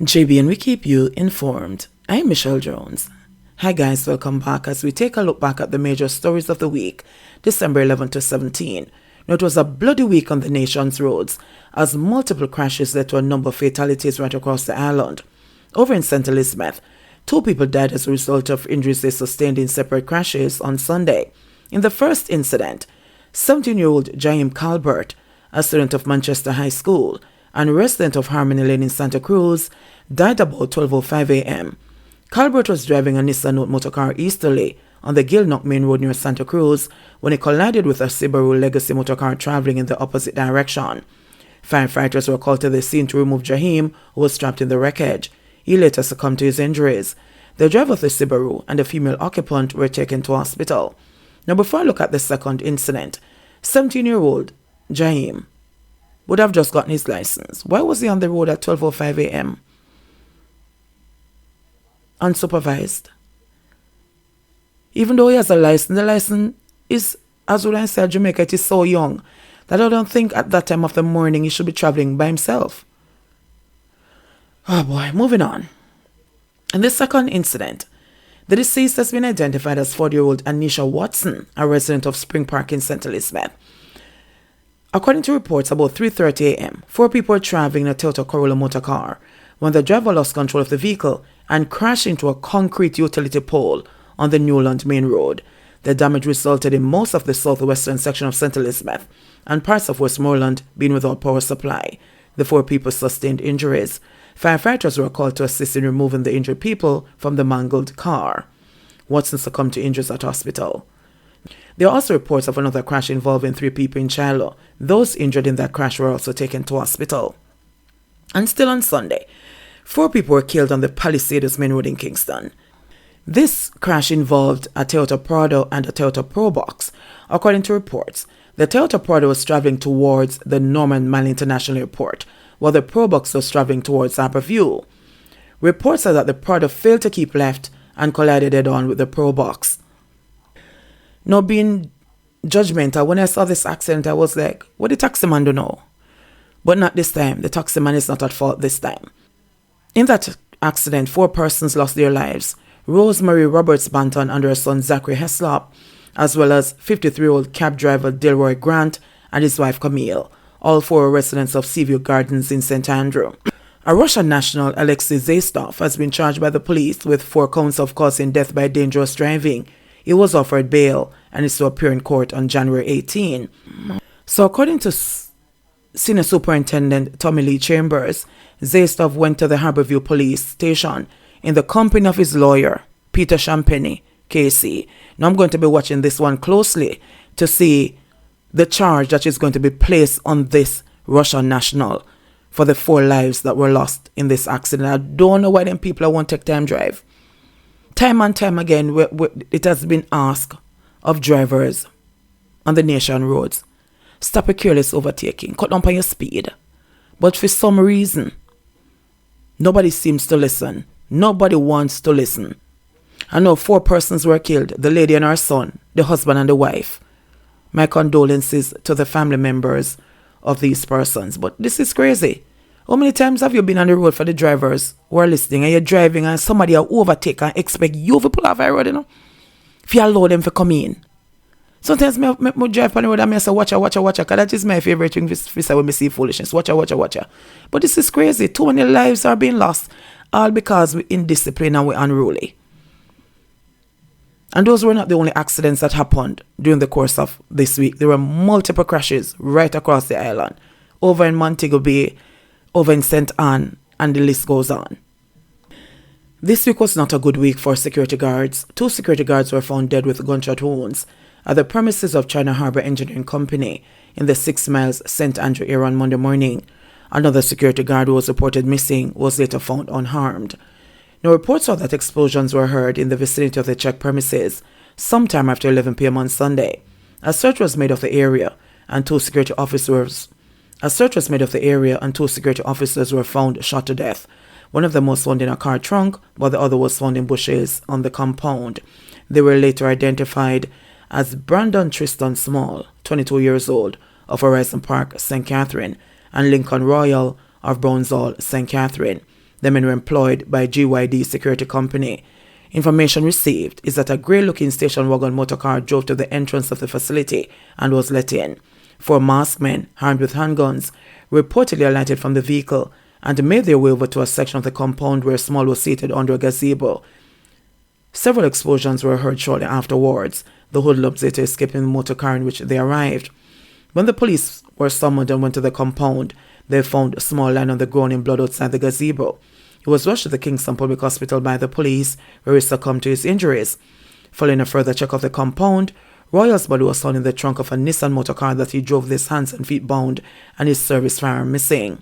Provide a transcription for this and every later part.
JBN, we keep you informed. I'm Michelle Jones. Hi guys, welcome back as we take a look back at the major stories of the week, December 11 to 17. Now, it was a bloody week on the nation's roads as multiple crashes led to a number of fatalities right across the island. Over in St. Elizabeth, 2 people died as a result of injuries they sustained in separate crashes on Sunday. In the first incident, 17-year-old Jaim Calbert, a student of Manchester High School and resident of Harmony Lane in Santa Cruz, died about 12:05 a.m. Calbert was driving a Nissan Note motorcar easterly on the Gilnock Main Road near Santa Cruz when he collided with a Subaru Legacy motorcar traveling in the opposite direction. Firefighters were called to the scene to remove Jaim, who was trapped in the wreckage. He later succumbed to his injuries. The driver of the Subaru and the female occupant were taken to hospital. Now, before I look at the second incident, 17-year-old Jaim would have just gotten his license. Why was he on the road at 12:05 a.m.? Unsupervised. Even though he has a license, the license is, as when I said, Jamaica, it is so young that I don't think at that time of the morning he should be traveling by himself. Oh boy, moving on. In the second incident, the deceased has been identified as 40-year-old Anisha Watson, a resident of Spring Park in St. Elizabeth. According to reports, about 3:30 a.m., 4 people were traveling in a Toyota Corolla motor car when the driver lost control of the vehicle and crashed into a concrete utility pole on the Newland Main Road. The damage resulted in most of the southwestern section of St. Elizabeth and parts of Westmoreland being without power supply. The 4 people sustained injuries. Firefighters were called to assist in removing the injured people from the mangled car. Watson succumbed to injuries at hospital. There are also reports of another crash involving 3 people in Shiloh. Those injured in that crash were also taken to hospital. And still on Sunday, 4 people were killed on the Palisades Main Road in Kingston. This crash involved a Toyota Prado and a Toyota Probox. According to reports, the Toyota Prado was traveling towards the Norman Mall International Airport, while the Probox was traveling towards Harborview. Reports are that the Prado failed to keep left and collided head-on with the Probox. Now, being judgmental, when I saw this accident, I was like, what did the taxi man do now? But not this time. The taxi man is not at fault this time. In that accident, 4 persons lost their lives. Rosemary Roberts Banton and her son Zachary Heslop, as well as 53-year-old cab driver Delroy Grant and his wife Camille. All 4 are residents of Seaview Gardens in St. Andrew. A Russian national, Alexei Zaystov, has been charged by the police with 4 counts of causing death by dangerous driving. He was offered bail and is to appear in court on January 18. So according to Senior Superintendent Tommy Lee Chambers, Zaystov went to the Harborview Police Station in the company of his lawyer, Peter Champagny, KC. Now I'm going to be watching this one closely to see the charge that is going to be placed on this Russian national for the 4 lives that were lost in this accident. I don't know why them people won't take time drive. Time and time again, it has been asked of drivers on the nation roads, stop a careless overtaking, cut down on your speed. But for some reason, nobody seems to listen. Nobody wants to listen. I know 4 persons were killed, the lady and her son, the husband and the wife. My condolences to the family members of these persons. But this is crazy. How many times have you been on the road for the drivers who are listening and you're driving and somebody will overtake and expect you to pull off the road, you know? If you allow them to come in. Sometimes I drive on the road and I say, watch out, because that is my favorite thing to say when I see foolishness. Watch out. But this is crazy. Too many lives are being lost, all because we're indisciplined and we're unruly. And those were not the only accidents that happened during the course of this week. There were multiple crashes right across the island. Over in Montego Bay, over in St. Anne, and the list goes on. This week was not a good week for security guards. 2 security guards were found dead with gunshot wounds at the premises of China Harbour Engineering Company in the 6 Miles St. Andrew area on Monday morning. Another security guard who was reported missing was later found unharmed. Now, reports are that explosions were heard in the vicinity of the check premises sometime after 11 p.m. on Sunday. A search was made of the area and 2 security officers were found shot to death. One of them was found in a car trunk, while the other was found in bushes on the compound. They were later identified as Brandon Tristan Small, 22 years old, of Horizon Park, St. Catherine, and Lincoln Royal of Brownsall, St. Catherine. The men were employed by GYD Security Company. Information received is that a grey-looking station wagon motorcar drove to the entrance of the facility and was let in. 4 masked men, armed with handguns, reportedly alighted from the vehicle and made their way over to a section of the compound where Small was seated under a gazebo. Several explosions were heard shortly afterwards, the hoodlums later escaping the motorcar in which they arrived. When the police were summoned and went to the compound, they found Small lying on the ground in blood outside the gazebo. He was rushed to the Kingston Public Hospital by the police, where he succumbed to his injuries. Following a further check of the compound, Royal's body was found in the trunk of a Nissan motorcar that he drove with his hands and feet bound and his service firearm missing.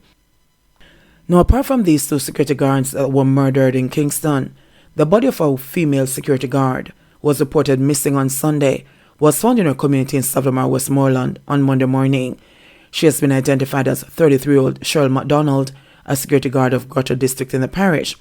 Now, apart from these 2 security guards that were murdered in Kingston, the body of a female security guard who was reported missing on Sunday was found in her community in Savlamar, Westmoreland on Monday morning. She has been identified as 33-year-old Cheryl MacDonald, a security guard of Grotto District in the parish.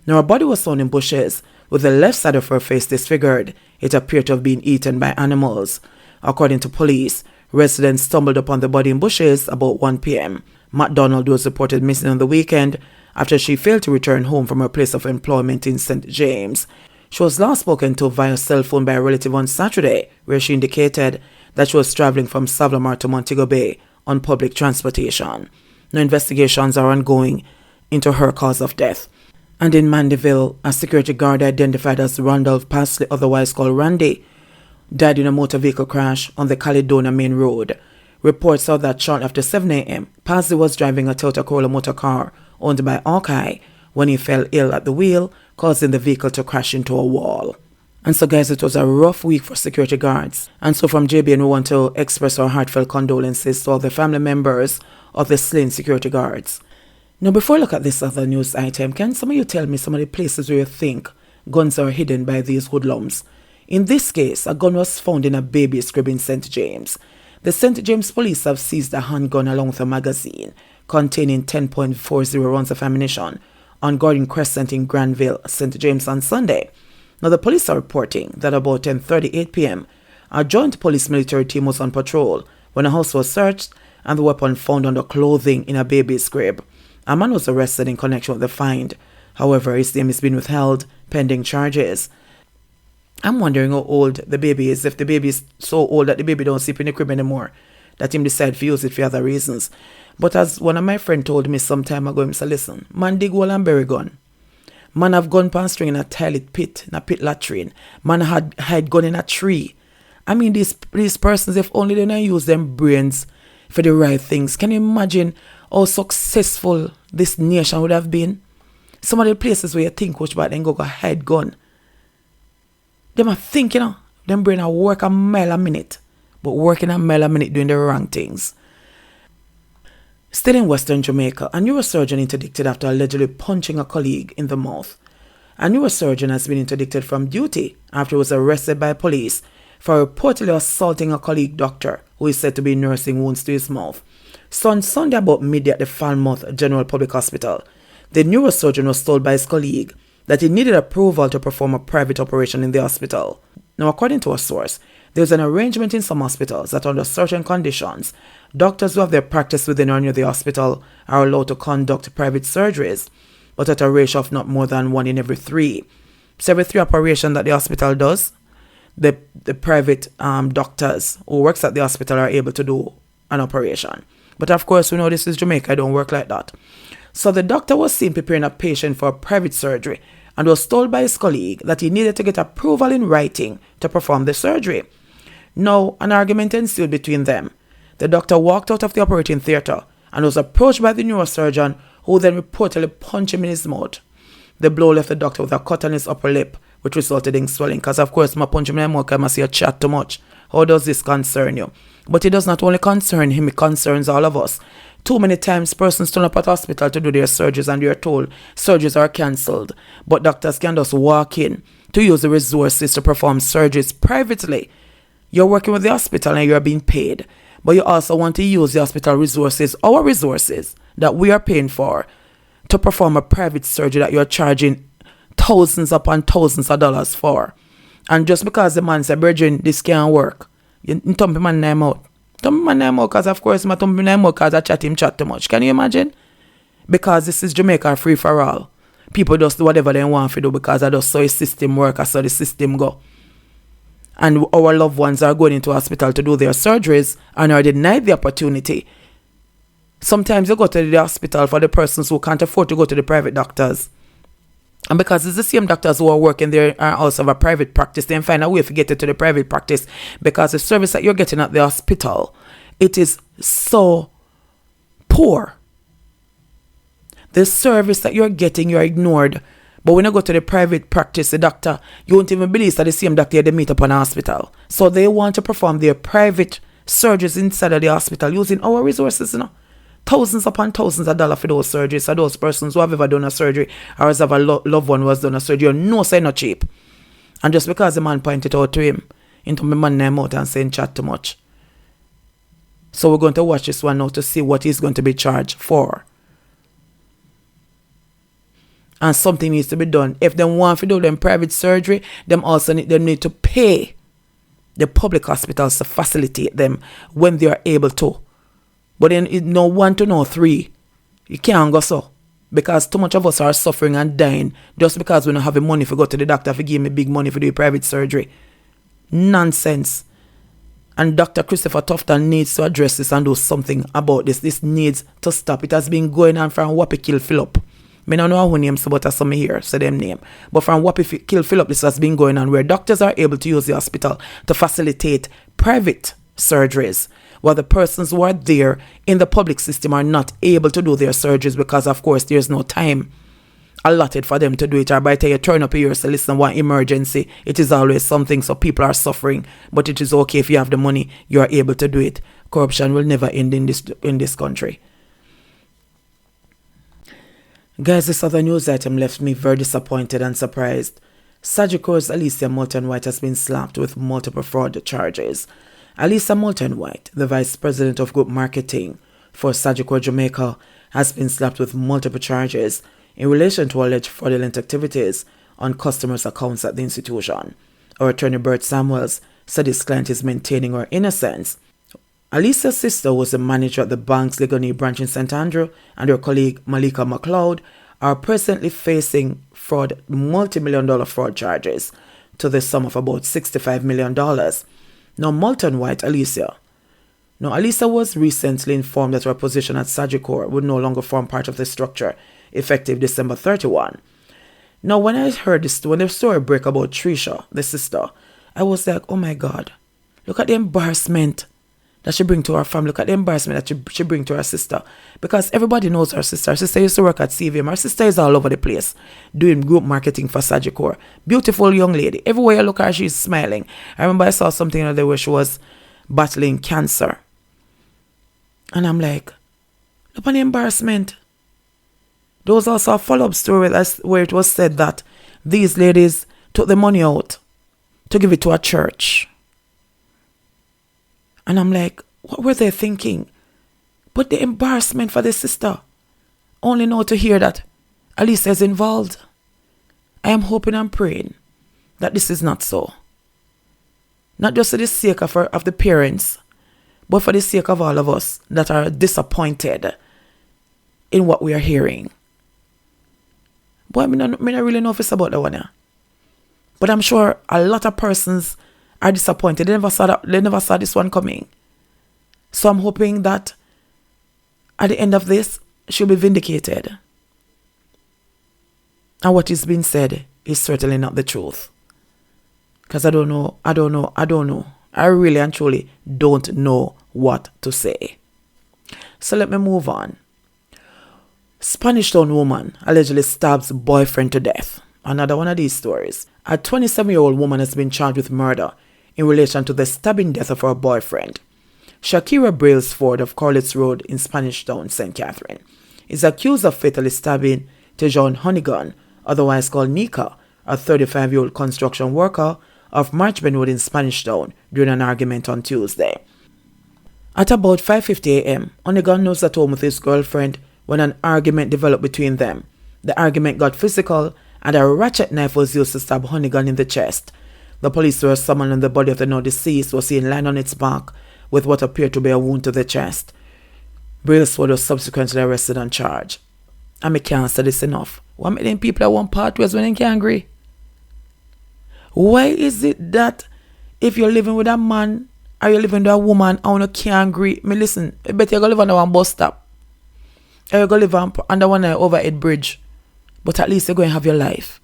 Now, her body was found in bushes, with the left side of her face disfigured. It appeared to have been eaten by animals. According to police, residents stumbled upon the body in bushes about 1 p.m. MacDonald was reported missing on the weekend after she failed to return home from her place of employment in St. James. She was last spoken to via cell phone by a relative on Saturday, where she indicated that she was traveling from Savlamar to Montego Bay on public transportation. Now, investigations are ongoing into her cause of death. And in Mandeville, a security guard identified as Randolph Pasley, otherwise called Randy, died in a motor vehicle crash on the Caledonia Main Road. Reports are that shortly after 7 a.m., Pasley was driving a Toyota Corolla motor car owned by Hawkeye when he fell ill at the wheel, causing the vehicle to crash into a wall. And so, guys, it was a rough week for security guards. And so from JBNN, we want to express our heartfelt condolences to all the family members of the slain security guards. Now, before I look at this other news item, can some of you tell me some of the places where you think guns are hidden by these hoodlums? In this case, a gun was found in a baby's crib in St. James. The St. James police have seized a handgun along with a magazine containing 10.40 rounds of ammunition on Gordon Crescent in Granville, St. James on Sunday. Now, the police are reporting that about 10:38 p.m., a joint police-military team was on patrol when a house was searched and the weapon found under clothing in a baby's crib. A man was arrested in connection with the find. However, his name is being withheld pending charges. I'm wondering how old the baby is, if the baby is so old that the baby don't sleep in the crib anymore, that him decide to use it for other reasons. But as one of my friends told me some time ago, he said, listen, man dig hole and bury gun. Man have gun pan string in a toilet pit, in a pit latrine. Man had hide gun in a tree. I mean, these persons, if only they don't use them brains for the right things. Can you imagine how successful this nation would have been? Some of the places where you think which bad then go hide gun. Them a think, them brain a work a mile a minute, but working a mile a minute doing the wrong things. Still in Western Jamaica, a neurosurgeon interdicted after allegedly punching a colleague in the mouth. A neurosurgeon has been interdicted from duty after he was arrested by police for reportedly assaulting a colleague doctor who is said to be nursing wounds to his mouth. So on Sunday about midday at the Falmouth General Public Hospital, the neurosurgeon was told by his colleague that he needed approval to perform a private operation in the hospital. Now, according to a source, there is an arrangement in some hospitals that under certain conditions, doctors who have their practice within or near the hospital are allowed to conduct private surgeries, but at a ratio of not more than 1 in every 3. So every 3 operations that the hospital does, the private doctors who works at the hospital are able to do an operation. But of course, we know this is Jamaica, it don't work like that. So the doctor was seen preparing a patient for a private surgery and was told by his colleague that he needed to get approval in writing to perform the surgery. Now, an argument ensued between them. The doctor walked out of the operating theatre and was approached by the neurosurgeon, who then reportedly punched him in his mouth. The blow left the doctor with a cut on his upper lip, which resulted in swelling. Because, of course, my punch him in the mouth because I see you chat too much. How does this concern you? But it does not only concern him, it concerns all of us. Too many times persons turn up at hospital to do their surgeries and they are told surgeries are cancelled. But doctors can just walk in to use the resources to perform surgeries privately. You're working with the hospital and you're being paid. But you also want to use the hospital resources, our resources that we are paying for, to perform a private surgery that you're charging thousands upon thousands of dollars for. And just because the man said, Virgin, this can't work, you thump him on name out. Thump him on name out because, of course, I thump him name out because I chat too much. Can you imagine? Because this is Jamaica free for all. People just do whatever they want to do because I just saw a system work, I saw the system go. And our loved ones are going into hospital to do their surgeries and are denied the opportunity. Sometimes you go to the hospital for the persons who can't afford to go to the private doctors. And because it's the same doctors who are working there are also have a private practice, they find a way to get it to the private practice because the service that you're getting at the hospital, it is so poor. The service that you're getting, you're ignored. But when you go to the private practice, the doctor, you won't even believe that the same doctor they meet up in a hospital. So they want to perform their private surgeries inside of the hospital using our resources, you know. Thousands upon thousands of dollars for those surgeries. So those persons who have ever done a surgery or has ever loved one who has done a surgery, you know, say not cheap. And just because the man pointed out to him, into my man name out and saying chat too much. So we're going to watch this one now to see what he's going to be charged for. And something needs to be done. If they want to do them private surgery, them also need to pay the public hospitals to facilitate them when they are able to. But then it's no 1 to no 3. You can't go so. Because too much of us are suffering and dying just because we don't have the money to go to the doctor to give me big money for do private surgery. Nonsense. And Dr. Christopher Tufton needs to address this and do something about this. This needs to stop. It has been going on from Whoppi Kill Phillip. I don't know who names, but I saw me here, so them name. But from Whoppi Kill Phillip, this has been going on where doctors are able to use the hospital to facilitate private surgeries, while the persons who are there in the public system are not able to do their surgeries because, of course, there's no time allotted for them to do it. Or by the time you turn up here to listen to one emergency, it is always something, so people are suffering. But it is okay if you have the money, you are able to do it. Corruption will never end in this country. Guys, this other news item left me very disappointed and surprised. SAGICOR's Alicia Moulton-White has been slapped with multiple fraud charges. Alicia Moulton-White, the Vice President of Group Marketing for SAGICOR Jamaica, has been slapped with multiple charges in relation to alleged fraudulent activities on customers' accounts at the institution. Our attorney Bert Samuels said his client is maintaining her innocence. Alicia's sister was the manager at the bank's Legoni branch in St. Andrew, and her colleague Malika McLeod are presently facing multi-million-dollar fraud charges to the sum of about $65 million. Now, Moulton-White Alicia was recently informed that her position at SAGICOR would no longer form part of the structure, effective December 31. Now, when I heard this, when the story broke about Trisha, the sister, I was like, oh my God, look at the embarrassment that she bring to her family. Look at the embarrassment that she bring to her sister. Because everybody knows her sister. Her sister used to work at CVM. Her sister is all over the place doing group marketing for SAGICOR. Beautiful young lady. Everywhere you look at her, she's smiling. I remember I saw something the other day where she was battling cancer. And I'm like, look at the embarrassment. There was also a follow-up story where it was said that these ladies took the money out to give it to a church. And I'm like, what were they thinking? But the embarrassment for the sister. Only now to hear that Alicia is involved. I am hoping and praying that this is not so. Not just for the sake of the parents, but for the sake of all of us that are disappointed in what we are hearing. Boy, I don't really know if it's about that one. But I'm sure a lot of persons are disappointed. They never saw this one coming. So I'm hoping that at the end of this, she'll be vindicated. And what is being said is certainly not the truth. Because I don't know. I really and truly don't know what to say. So let me move on. Spanish Town woman allegedly stabs boyfriend to death. Another one of these stories. A 27-year-old woman has been charged with murder in relation to the stabbing death of her boyfriend. Shakira Brailsford of Corliss Road in Spanish Town, St. Catherine, is accused of fatally stabbing Tejon Honeygun, otherwise called Nika, a 35-year-old construction worker of Marchben Road in Spanish Town, during an argument on Tuesday. At about 5:50 a.m., Honeygun was at home with his girlfriend when an argument developed between them. The argument got physical, and a ratchet knife was used to stab Honeygun in the chest. The police were summoned, and the body of the now deceased was seen lying on its back with what appeared to be a wound to the chest. Brailsford was subsequently arrested and charged. And I can't say this enough. Why make them people that want part ways when they can't agree? Why is it that if you're living with a man or you're living with a woman and you can't agree, me listen, I bet you're going to live under one bus stop. Or you're going to live under one overhead bridge. But at least you're going to have your life.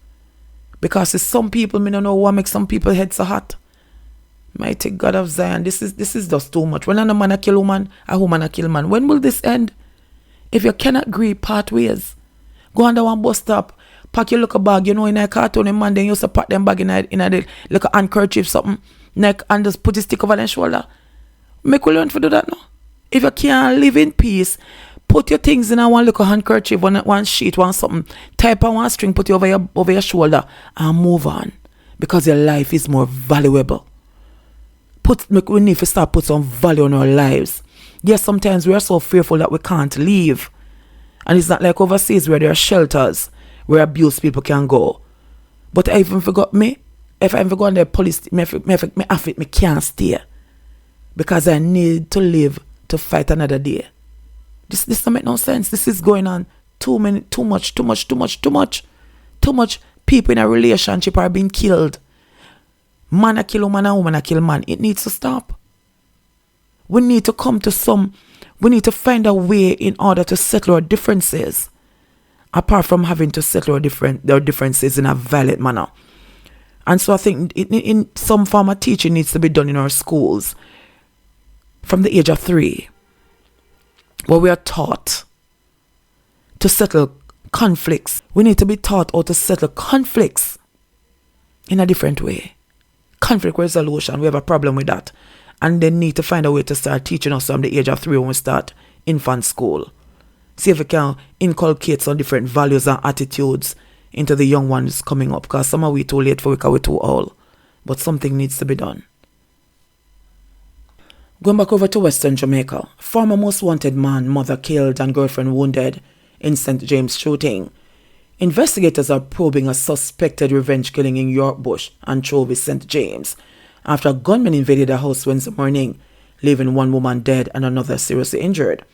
Because there's some people, me don't know what makes some people head so hot. Mighty God of Zion, this is just too much. When a man a kill woman, a woman a kill man. When will this end? If you cannot agree, part ways. Go under one bus stop, pack your little bag, in a cartoon, and man, then you used to pack them bag in a little handkerchief, something, neck, and just put a stick over their shoulder. Make we learn to do that now. If you can't live in peace, put your things in a one little handkerchief, one sheet, one something, type on one string, put it over your shoulder, and move on. Because your life is more valuable. We need to start put some value on our lives. Yes, sometimes we are so fearful that we can't leave. And it's not like overseas where there are shelters where abused people can go. But I even forgot me. If I ever go on the police, me can't stay. Because I need to live to fight another day. This don't make no sense. This is going on too much. Too much people in a relationship are being killed. Man a kill woman and woman a kill man. It needs to stop. We need to find a way in order to settle our differences. Apart from having to settle our differences in a violent manner. And so I think in some form of teaching needs to be done in our schools. From the age of 3. Where we are taught to settle conflicts. We need to be taught how to settle conflicts in a different way. Conflict resolution, we have a problem with that. And they need to find a way to start teaching us from the age of 3 when we start infant school. See if we can inculcate some different values and attitudes into the young ones coming up. Because some are we too late for because we're too old. But something needs to be done. Going back over to Western Jamaica. Former most wanted man, mother killed and girlfriend wounded in St. James shooting. Investigators are probing a suspected revenge killing in York Bush and Chovy, St. James, after a gunman invaded a house Wednesday morning, leaving one woman dead and another seriously injured.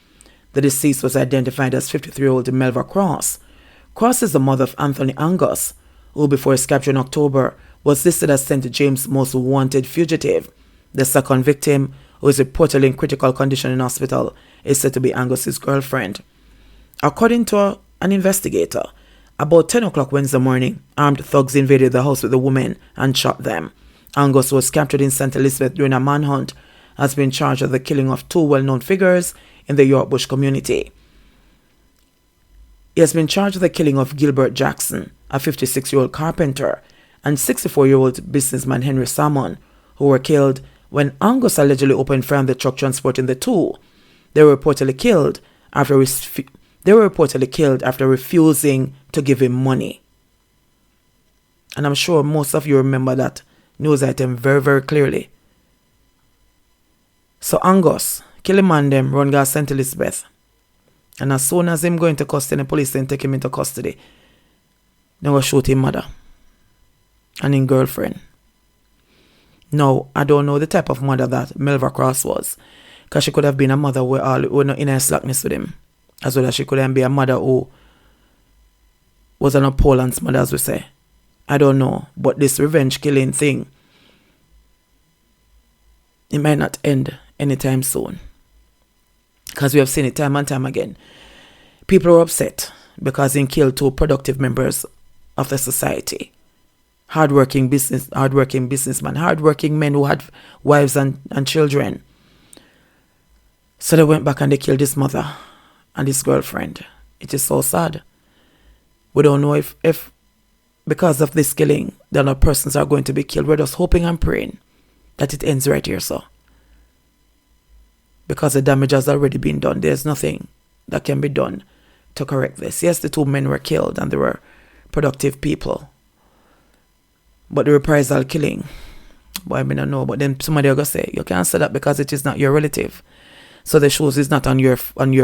The deceased was identified as 53-year-old Melva Cross. Cross is the mother of Anthony Angus, who before his capture in October was listed as St. James' most wanted fugitive. The second victim, who is reportedly in critical condition in hospital, is said to be Angus's girlfriend. According to an investigator, about 10 o'clock Wednesday morning, armed thugs invaded the house with the women and shot them. Angus was captured in St. Elizabeth during a manhunt, has been charged with the killing of 2 well-known figures in the York Bush community. He has been charged with the killing of Gilbert Jackson, a 56-year-old carpenter, and 64-year-old businessman Henry Salmon, who were killed when Angus allegedly opened fire on the truck transporting the two. They were reportedly killed after refusing to give him money. And I'm sure most of you remember that news item very, very clearly. So Angus, kill him and them, run gas St. Elizabeth. And as soon as him go into custody, the police then take him into custody. They will shoot him mother and his girlfriend. Now, I don't know the type of mother that Melva Cross was. Because she could have been a mother who were not in a slackness with him. As well as she could have been a mother who was an Poland's mother, as we say. I don't know. But this revenge killing thing, it might not end anytime soon. Because we have seen it time and time again. People are upset because he killed 2 productive members of the society. Hardworking businessmen, hardworking men who had wives and children. So they went back and they killed his mother and his girlfriend. It is so sad. We don't know if because of this killing, the other persons are going to be killed. We're just hoping and praying that it ends right here, so. Because the damage has already been done. There's nothing that can be done to correct this. Yes, the 2 men were killed and they were productive people. But the reprisal killing, boy, I don't know. But then somebody will go say, you can't say that because it is not your relative. So the shoes is not on your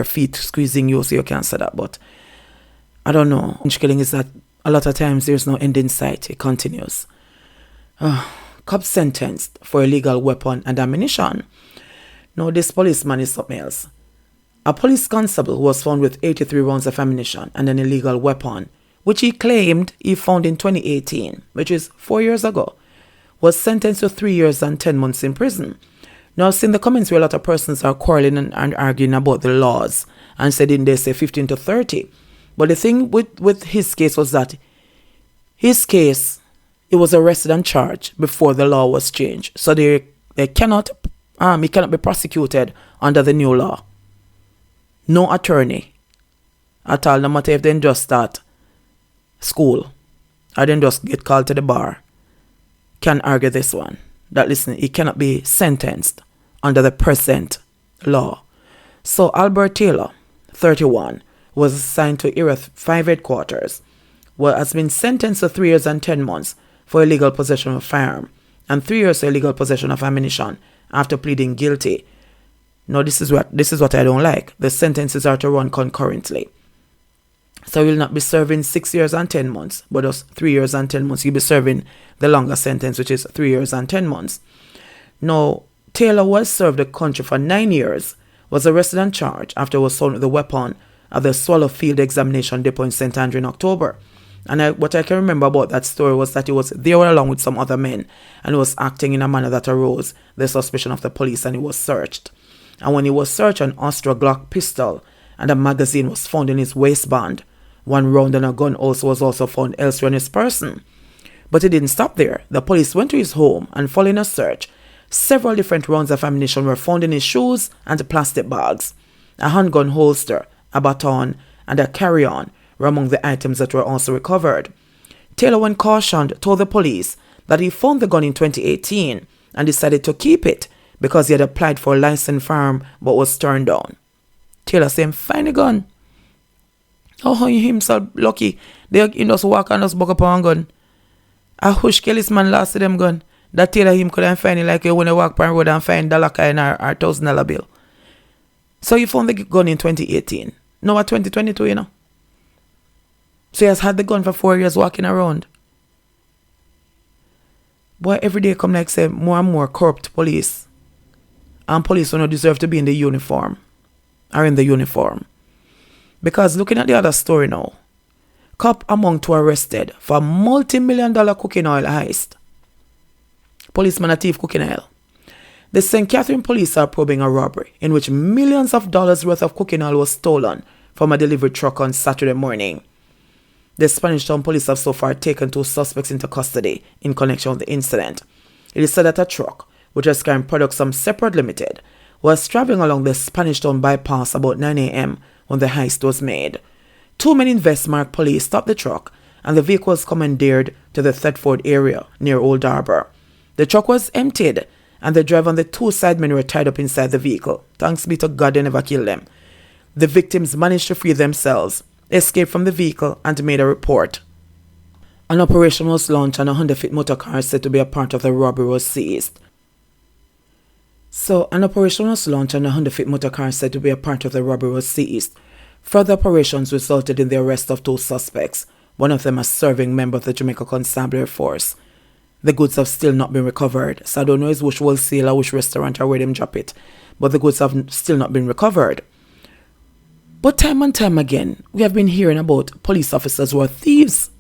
feet squeezing you, so you can't say that. But I don't know. Killing is that a lot of times there's no end in sight. It continues. Cop sentenced for illegal weapon and ammunition. Now this policeman is something else. A police constable was found with 83 rounds of ammunition and an illegal weapon, which he claimed he found in 2018, which is 4 years ago, was sentenced to 3 years and 10 months in prison. Now, I've seen the comments where a lot of persons are quarreling and arguing about the laws and said they say 15 to 30. But the thing with his case was that his case, he was arrested and charged before the law was changed. So they cannot, he cannot be prosecuted under the new law. No attorney at all, no matter if they just start school or then just get called to the bar, can argue this one. That listen, he cannot be sentenced under the present law. So Albert Taylor, 31, was assigned to Area 5 headquarters, has been sentenced to 3 years and 10 months for illegal possession of a firearm and 3 years for illegal possession of ammunition after pleading guilty. Now, this is what I don't like. The sentences are to run concurrently. So he will not be serving 6 years and 10 months, but just 3 years and 10 months. He'll be serving the longer sentence, which is 3 years and 10 months. Now, Taylor was served the country for 9 years, was arrested and charged after he was found with a weapon at the Swallow Field Examination Depot in St. Andrew in October. And what I can remember about that story was that he was there along with some other men and he was acting in a manner that arose the suspicion of the police, and he was searched. And when he was searched, an Astra Glock pistol and a magazine was found in his waistband. One round and a gun also was found elsewhere in his person. But it didn't stop there. The police went to his home and following a search, several different rounds of ammunition were found in his shoes and plastic bags. A handgun holster, a baton, and a carry-on were among the items that were also recovered. Taylor, when cautioned, told the police that he found the gun in 2018 and decided to keep it because he had applied for a licensed firearm but was turned down. Taylor said, find the gun. Oh, he himself lucky. They just walk and just buck up on gun. A hush Kelly's man lost to them gun. That Taylor him couldn't find it like when they walk on road and find dollar coin or $1,000 bill. So he found the gun in 2018. Now at 2022, you know. So he has had the gun for 4 years walking around. Boy, every day come like say more and more corrupt police. And police don't deserve to be in the uniform. Or in the uniform. Because looking at the other story now, cop among two arrested for multi-million-dollar cooking oil heist. Policeman a thief cooking oil. The St. Catherine police are probing a robbery in which millions of dollars worth of cooking oil was stolen from a delivery truck on Saturday morning. The Spanish Town police have so far taken 2 suspects into custody in connection with the incident. It is said that a truck, which was carrying products from Separate Limited, was traveling along the Spanish Town bypass about 9 a.m. when the heist was made. 2 men in Vestmark police stopped the truck and the vehicle was commandeered to the Thetford area near Old Harbour. The truck was emptied and the driver and the 2 sidemen were tied up inside the vehicle. Thanks be to God they never killed them. The victims managed to free themselves, escaped from the vehicle and made a report. An operation was launched and a Honda-Fit motor car said to be a part of the robbery was seized. So, an operation was launched and a Honda-Fit motor car said to be a part of the robbery was seized. Further operations resulted in the arrest of 2 suspects, one of them a serving member of the Jamaica Constabulary Force. The goods have still not been recovered, so I don't know which wholesale or which restaurant or where them drop it, but the goods have still not been recovered. But time and time again, we have been hearing about police officers who are thieves.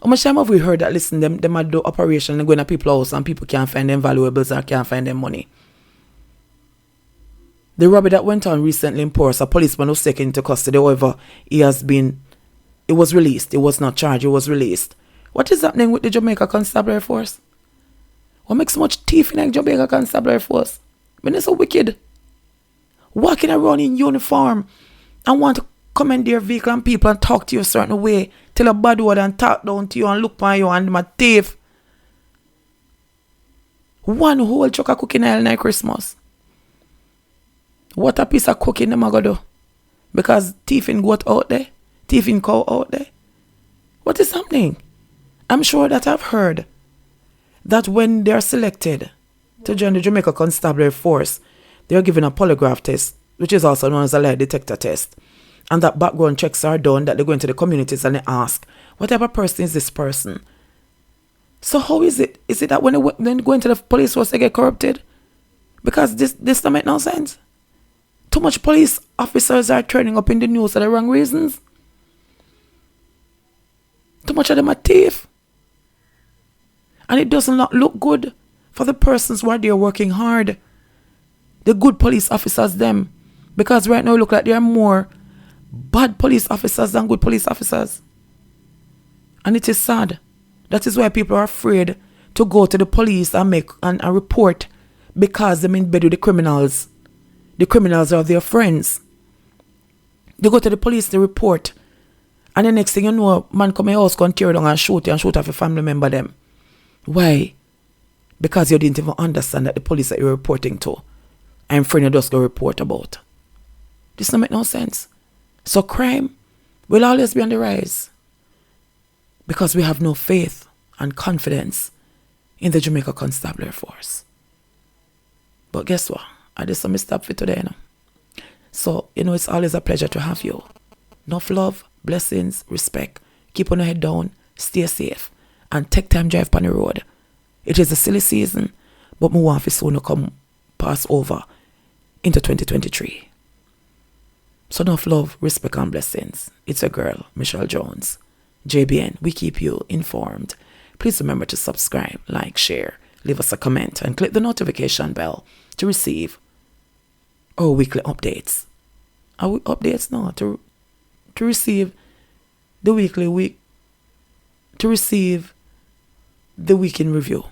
How much time have we heard that, listen, them might do operation and go in a people's house and people can't find them valuables or can't find them money? The robbery that went on recently in Ports, a policeman was taken into custody. However, it was released. It was not charged. It was released. What is happening with the Jamaica Constabulary Force? What makes so much thief in the Jamaica Constabulary Force? When they're so wicked. Walking around in uniform and want to commandeer vehicle and people and talk to you a certain way. Tell a bad word and talk down to you and look on you and my thief. 1 whole truck of cooking oil night Christmas. What a piece of cooking them are going to do. Because thieving goat out there. Thieving cow out there. What is happening? I'm sure that I've heard that when they are selected to join the Jamaica Constabulary Force, they are given a polygraph test, which is also known as a lie detector test. And that background checks are done, that they go into the communities and they ask, what type of person is this person? So how is it? Is it that when they go into the police force, they get corrupted? Because this don't make no sense. Too too much police officers are turning up in the news for the wrong reasons. Too much of them are thief. And it does not look good for the persons who are there working hard. The good police officers, them. Because right now it look like there are more bad police officers than good police officers. And it is sad. That is why people are afraid to go to the police and make and report, because they're in bed with the criminals. The criminals are their friends. They go to the police to report. And the next thing you know, man come in your house, come tear down and shoot you and shoot off a family member them. Why? Because you didn't even understand that the police that you're reporting to, I'm afraid you just go report about. This don't make no sense. So crime will always be on the rise. Because we have no faith and confidence in the Jamaica Constabulary Force. But guess what? I just some stop for today. So, it's always a pleasure to have you. Enough love, blessings, respect. Keep on your head down, stay safe, and take time drive on the road. It is a silly season, but my want to soon come pass over into 2023. So enough love, respect, and blessings. It's your girl, Michelle Jones. JBN, we keep you informed. Please remember to subscribe, like, share, leave us a comment, and click the notification bell to receive our weekly updates. Our updates now to receive the weekly to receive the week in review.